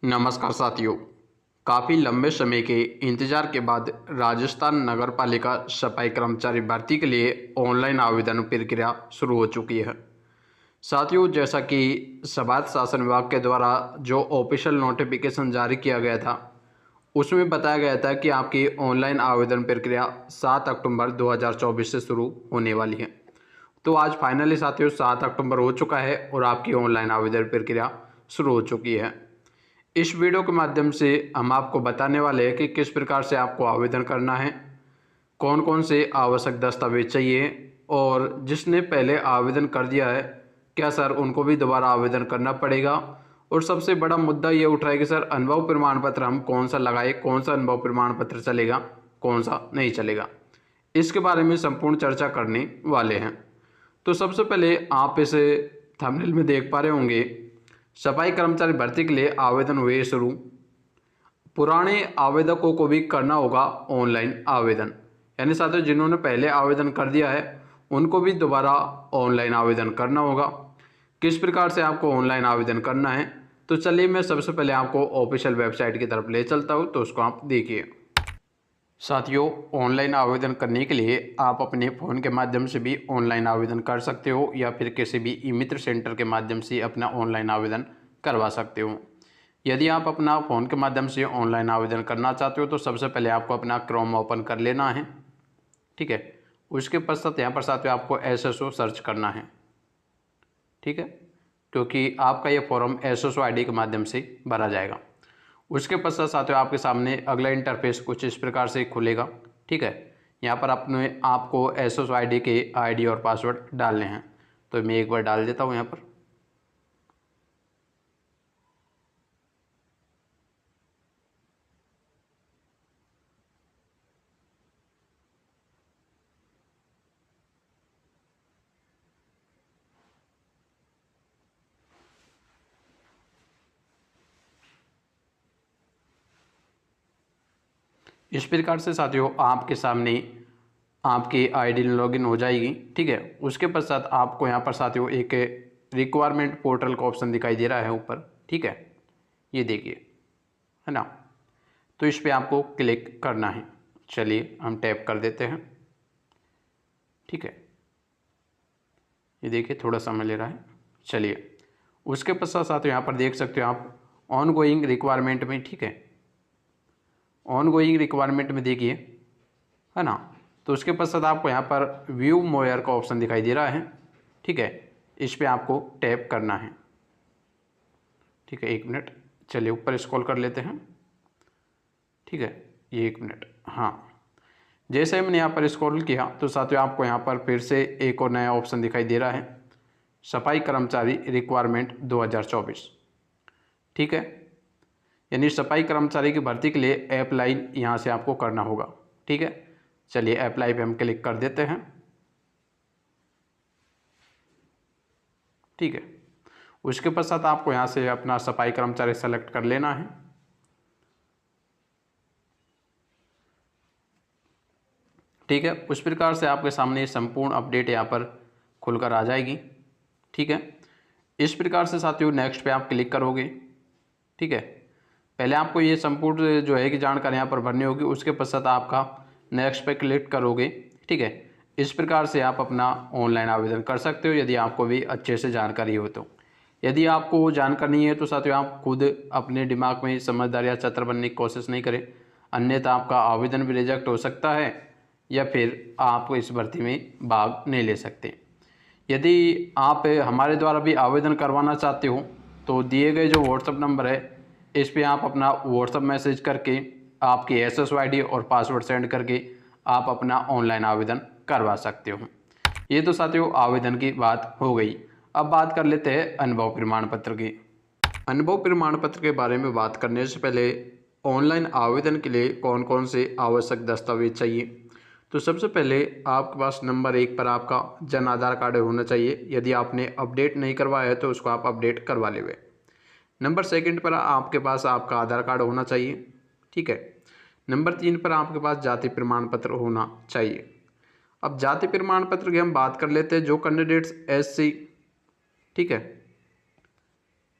नमस्कार साथियों। काफ़ी लंबे समय के इंतजार के बाद राजस्थान नगर पालिका सफाई कर्मचारी भर्ती के लिए ऑनलाइन आवेदन प्रक्रिया शुरू हो चुकी है। साथियों, जैसा कि स्वायत्त शासन विभाग के द्वारा जो ऑफिशियल नोटिफिकेशन जारी किया गया था, उसमें बताया गया था कि आपकी ऑनलाइन आवेदन प्रक्रिया 7 अक्टूबर 2024 से शुरू होने वाली है। तो आज फाइनली साथियों 7 अक्टूबर हो चुका है और आपकी ऑनलाइन आवेदन प्रक्रिया शुरू हो चुकी है। इस वीडियो के माध्यम से हम आपको बताने वाले हैं कि किस प्रकार से आपको आवेदन करना है, कौन कौन से आवश्यक दस्तावेज चाहिए, और जिसने पहले आवेदन कर दिया है क्या सर उनको भी दोबारा आवेदन करना पड़ेगा। और सबसे बड़ा मुद्दा ये उठ रहा है कि सर अनुभव प्रमाण पत्र हम कौन सा लगाए, कौन सा अनुभव प्रमाण पत्र चलेगा, कौन सा नहीं चलेगा। इसके बारे में संपूर्ण चर्चा करने वाले हैं। तो सबसे पहले आप इसे थंबनेल में देख पा रहे होंगे, सफाई कर्मचारी भर्ती के लिए आवेदन हुए शुरू। पुराने आवेदकों को भी करना होगा ऑनलाइन आवेदन, यानी साथियों जिन्होंने पहले आवेदन कर दिया है उनको भी दोबारा ऑनलाइन आवेदन करना होगा। किस प्रकार से आपको ऑनलाइन आवेदन करना है, तो चलिए मैं सबसे पहले आपको ऑफिशियल वेबसाइट की तरफ ले चलता हूँ, तो उसको आप देखिए। साथियों, ऑनलाइन आवेदन करने के लिए आप अपने फ़ोन के माध्यम से भी ऑनलाइन आवेदन कर सकते हो या फिर किसी भी ई मित्र सेंटर के माध्यम से अपना ऑनलाइन आवेदन करवा सकते हो। यदि आप अपना फ़ोन के माध्यम से ऑनलाइन आवेदन करना चाहते हो तो सबसे पहले आपको अपना क्रोम ओपन कर लेना है, ठीक है। उसके पश्चात यहाँ पर साथियों आपको SSO सर्च करना है, ठीक है, क्योंकि आपका ये फॉर्म SSO ID के माध्यम से भरा जाएगा। उसके पश्चात साथियों आपके सामने अगला इंटरफेस कुछ इस प्रकार से खुलेगा, ठीक है। यहाँ पर आपको SSO ID के ID और पासवर्ड डालने हैं, तो मैं एक बार डाल देता हूँ यहाँ पर। इस प्रकार से साथियों आपके सामने आपकी ID लॉगिन हो जाएगी, ठीक है। उसके पश्चात आपको यहाँ पर साथियों एक रिक्वायरमेंट पोर्टल का ऑप्शन दिखाई दे रहा है ऊपर, ठीक है, ये देखिए, है ना। तो इस पर आपको क्लिक करना है। चलिए हम टैप कर देते हैं, ठीक है। ये देखिए थोड़ा समय ले रहा है। चलिए उसके पश्चात साथियों यहाँ पर देख सकते हो आप ऑन गोइंग रिक्वायरमेंट में, ठीक है, ऑन गोइंग रिक्वायरमेंट में देखिए, है ना। तो उसके पश्चात आपको यहाँ पर व्यू मोयर का ऑप्शन दिखाई दे रहा है, ठीक है। इस पर आपको टैप करना है, ठीक है। एक मिनट, चलिए ऊपर स्क्रॉल कर लेते हैं, ठीक है। ये एक मिनट, हाँ। जैसे मैंने यहाँ पर स्क्रॉल किया तो साथियों आपको यहाँ पर फिर से एक और नया ऑप्शन दिखाई दे रहा है, सफाई कर्मचारी रिक्वायरमेंट 2024, ठीक है। यानी सफाई कर्मचारी की भर्ती के लिए अप्लाई यहाँ से आपको करना होगा, ठीक है। चलिए अप्लाई पे हम क्लिक कर देते हैं, ठीक है। उसके पश्चात आपको यहाँ से अपना सफाई कर्मचारी सेलेक्ट कर लेना है, ठीक है। उस प्रकार से आपके सामने संपूर्ण अपडेट यहाँ पर खुलकर आ जाएगी, ठीक है। इस प्रकार से साथियों नेक्स्ट पे आप क्लिक करोगे, ठीक है। पहले आपको ये संपूर्ण जो है कि जानकारी यहाँ पर भरनी होगी, उसके पश्चात आपका नेक्स्ट पे क्लिक करोगे, ठीक है। इस प्रकार से आप अपना ऑनलाइन आवेदन कर सकते हो यदि आपको भी अच्छे से जानकारी हो तो। यदि आपको जानकारी नहीं है तो साथियों आप खुद अपने दिमाग में समझदारी या चतुर बनने की कोशिश नहीं करें, अन्यथा आपका आवेदन भी रिजेक्ट हो सकता है या फिर आप इस भर्ती में भाग नहीं ले सकते। यदि आप हमारे द्वारा भी आवेदन करवाना चाहते हो तो दिए गए जो व्हाट्सएप नंबर है इस पे आप अपना व्हाट्सएप मैसेज करके आपकी SSO ID और पासवर्ड सेंड करके आप अपना ऑनलाइन आवेदन करवा सकते हो। ये तो साथियों आवेदन की बात हो गई। अब बात कर लेते हैं अनुभव प्रमाण पत्र की। अनुभव प्रमाण पत्र के बारे में बात करने से पहले ऑनलाइन आवेदन के लिए कौन कौन से आवश्यक दस्तावेज चाहिए, तो सबसे पहले आपके पास नंबर 1 पर आपका जन आधार कार्ड होना चाहिए। यदि आपने अपडेट नहीं करवाया है तो उसको आप अपडेट करवा लेवे। नंबर 2 पर आपके पास आपका आधार कार्ड होना चाहिए, ठीक है। नंबर 3 पर आपके पास जाति प्रमाण पत्र होना चाहिए। अब जाति प्रमाण पत्र की हम बात कर लेते हैं। जो कैंडिडेट्स SC, ठीक है,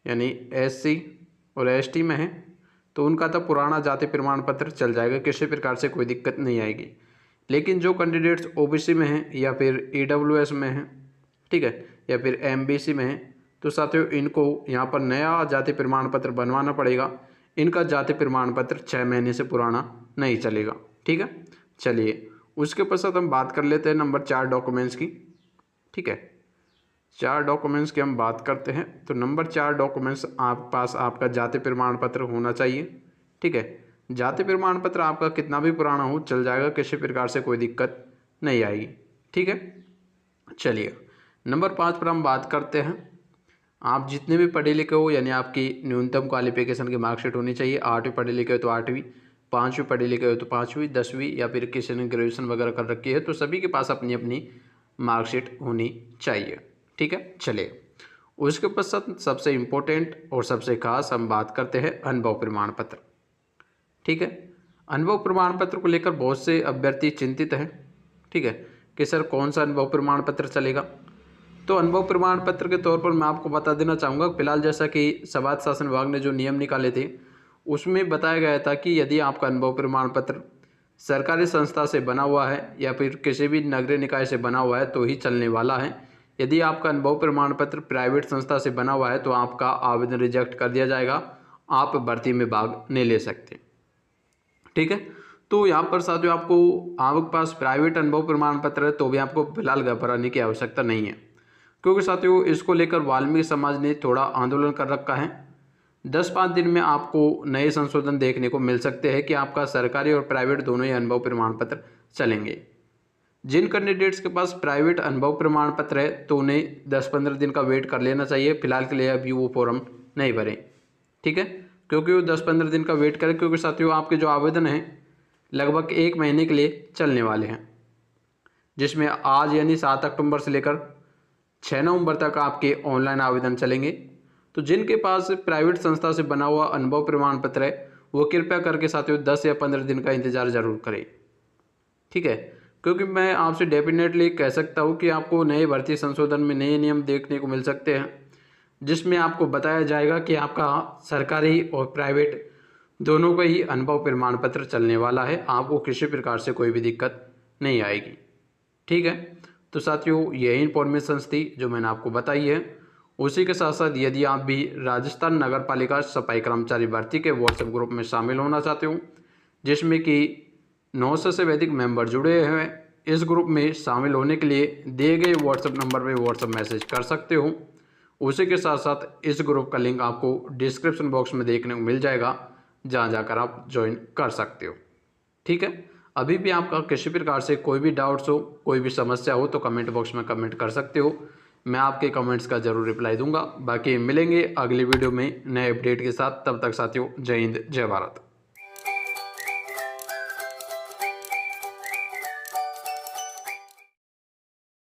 यानी SC और एसटी में हैं तो उनका तो पुराना जाति प्रमाण पत्र चल जाएगा, किसी प्रकार से कोई दिक्कत नहीं आएगी। लेकिन जो कैंडिडेट्स ओबीसी में हैं या फिर ईडब्ल्यूएस में हैं, ठीक है, या फिर एमबीसी में हैं, तो साथियों इनको यहाँ पर नया जाति प्रमाण पत्र बनवाना पड़ेगा। इनका जाति प्रमाण पत्र 6 महीने से पुराना नहीं चलेगा, ठीक है। चलिए उसके पश्चात हम बात कर लेते हैं नंबर 4 डॉक्यूमेंट्स की, ठीक है। 4 डॉक्यूमेंट्स की हम बात करते हैं तो नंबर 4 डॉक्यूमेंट्स आप पास आपका जाति प्रमाण पत्र होना चाहिए, ठीक है। जाति प्रमाण पत्र आपका कितना भी पुराना हो चल जाएगा, किसी प्रकार से कोई दिक्कत नहीं आएगी, ठीक है। चलिए नंबर 5 पर हम बात करते हैं। आप जितने भी पढ़े लिखे हो, यानी आपकी न्यूनतम क्वालिफिकेशन की मार्कशीट होनी चाहिए। 8वीं पढ़े लिखे हो तो 8वीं, 5वीं पढ़े लिखे हो तो 5वीं, 10वीं या फिर किसी ने ग्रेजुएशन वगैरह कर रखी है तो सभी के पास अपनी अपनी मार्कशीट होनी चाहिए, ठीक है। चलिए उसके पश्चात सबसे इम्पोर्टेंट और सबसे खास हम बात करते हैं अनुभव प्रमाण पत्र, ठीक है। अनुभव प्रमाण पत्र को लेकर बहुत से अभ्यर्थी चिंतित हैं, ठीक है, कि सर कौन सा अनुभव प्रमाण पत्र चलेगा। तो अनुभव प्रमाण पत्र के तौर पर मैं आपको बता देना चाहूँगा, फिलहाल जैसा कि समाज शासन विभाग ने जो नियम निकाले थे उसमें बताया गया था कि यदि आपका अनुभव प्रमाण पत्र सरकारी संस्था से बना हुआ है या फिर किसी भी नगरीय निकाय से बना हुआ है तो ही चलने वाला है। यदि आपका अनुभव प्रमाण पत्र प्राइवेट संस्था से बना हुआ है तो आपका आवेदन रिजेक्ट कर दिया जाएगा, आप भर्ती में भाग नहीं ले सकते, ठीक है। तो यहाँ पर साथियों आपके पास प्राइवेट अनुभव प्रमाण पत्र है तो भी आपको फिलहाल घबराने की आवश्यकता नहीं है, क्योंकि साथियों इसको लेकर वाल्मीकि समाज ने थोड़ा आंदोलन कर रखा है। 10-5 दिन में आपको नए संशोधन देखने को मिल सकते हैं कि आपका सरकारी और प्राइवेट दोनों ही अनुभव प्रमाण पत्र चलेंगे। जिन कैंडिडेट्स के पास प्राइवेट अनुभव प्रमाण पत्र है तो उन्हें 10-15 दिन का वेट कर लेना चाहिए। फिलहाल के लिए अभी वो फॉर्म नहीं भरें, ठीक है, क्योंकि वो 10-15 दिन का वेट करें, क्योंकि साथियों आपके जो आवेदन हैं लगभग 1 महीने के लिए चलने वाले हैं, जिसमें आज यानी 7 अक्टूबर से लेकर 6 नवंबर तक आपके ऑनलाइन आवेदन चलेंगे। तो जिनके पास प्राइवेट संस्था से बना हुआ अनुभव प्रमाण पत्र है वो कृपया करके साथियों 10 या 15 दिन का इंतज़ार ज़रूर करें, ठीक है, क्योंकि मैं आपसे डेफिनेटली कह सकता हूँ कि आपको नए भर्ती संशोधन में नए नियम देखने को मिल सकते हैं, जिसमें आपको बताया जाएगा कि आपका सरकारी और प्राइवेट दोनों का ही अनुभव प्रमाण पत्र चलने वाला है। आपको किसी प्रकार से कोई भी दिक्कत नहीं आएगी, ठीक है। तो साथियों यही इन्फॉर्मेशंस थी जो मैंने आपको बताई है। उसी के साथ साथ यदि आप भी राजस्थान नगर पालिका सफाई कर्मचारी भर्ती के व्हाट्सएप ग्रुप में शामिल होना चाहते हो, जिसमें कि 900 से अधिक मेंबर जुड़े हुए हैं, इस ग्रुप में शामिल होने के लिए दिए गए व्हाट्सएप नंबर पर व्हाट्सएप मैसेज कर सकते हो। उसी के साथ साथ इस ग्रुप का लिंक आपको डिस्क्रिप्शन बॉक्स में देखने को मिल जाएगा, जहाँ जाकर आप ज्वाइन कर सकते हो, ठीक है। अभी भी आपका किसी प्रकार से कोई भी डाउट्स हो, कोई भी समस्या हो तो कमेंट बॉक्स में कमेंट कर सकते हो। मैं आपके कमेंट्स का ज़रूर रिप्लाई दूंगा। बाकी मिलेंगे अगली वीडियो में नए अपडेट के साथ। तब तक साथियों जय हिंद जय भारत।